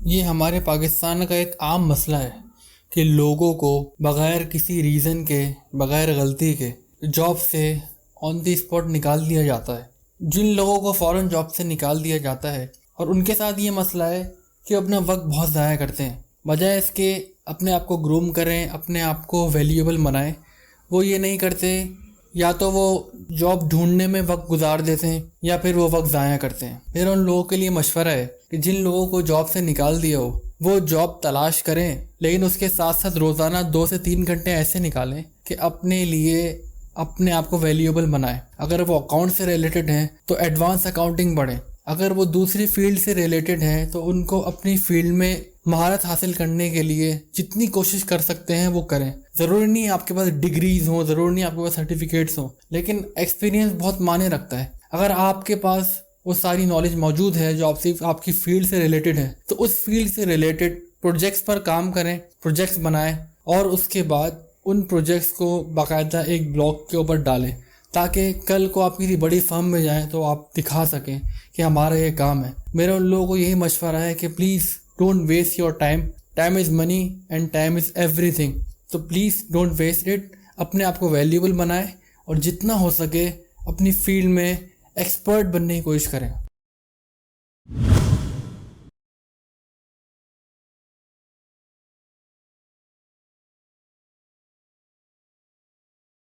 یہ ہمارے پاکستان کا ایک عام مسئلہ ہے کہ لوگوں کو بغیر کسی ریزن کے، بغیر غلطی کے جاب سے آن دی اسپاٹ نکال دیا جاتا ہے۔ جن لوگوں کو فوراً جاب سے نکال دیا جاتا ہے اور ان کے ساتھ یہ مسئلہ ہے کہ اپنا وقت بہت ضائع کرتے ہیں، بجائے اس کے اپنے آپ کو گروم کریں، اپنے آپ کو ویلیوبل بنائیں۔ وہ یہ نہیں کرتے، یا تو وہ جاب ڈھونڈنے میں وقت گزار دیتے ہیں یا پھر وہ وقت ضائع کرتے ہیں۔ میرا ان لوگوں کے لیے مشورہ ہے کہ جن لوگوں کو جاب سے نکال دیا ہو وہ جاب تلاش کریں، لیکن اس کے ساتھ ساتھ روزانہ 2 سے 3 گھنٹے ایسے نکالیں کہ اپنے لیے اپنے آپ کو ویلیوبل بنائیں۔ اگر وہ اکاؤنٹ سے ریلیٹڈ ہیں تو ایڈوانس اکاؤنٹنگ پڑھیں، اگر وہ دوسری فیلڈ سے ریلیٹڈ ہیں تو ان کو اپنی فیلڈ میں مہارت حاصل کرنے کے لیے جتنی کوشش کر سکتے ہیں وہ کریں۔ ضروری نہیں آپ کے پاس ڈگریز ہوں، ضروری نہیں آپ کے پاس سرٹیفکیٹس ہوں، لیکن ایکسپیرینس بہت معنی رکھتا ہے۔ اگر آپ کے پاس وہ ساری نالج موجود ہے جو آپ کی فیلڈ سے ریلیٹڈ ہے تو اس فیلڈ سے ریلیٹڈ پروجیکٹس پر کام کریں، پروجیکٹس بنائیں، اور اس کے بعد ان پروجیکٹس کو باقاعدہ ایک بلاگ کے اوپر ڈالیں، تاکہ کل کو آپ کسی بڑی فرم میں جائیں تو آپ دکھا سکیں کہ ہمارا یہ کام ہے۔ میرا ان لوگوں کو یہی مشورہ ہے کہ please don't waste your time is money and time is everything, تو پلیز ڈونٹ ویسٹ اٹ۔ اپنے آپ کو ویلیوبل بنائیں اور جتنا ہو سکے اپنی فیلڈ میں ایکسپرٹ بننے کی کوشش کریں۔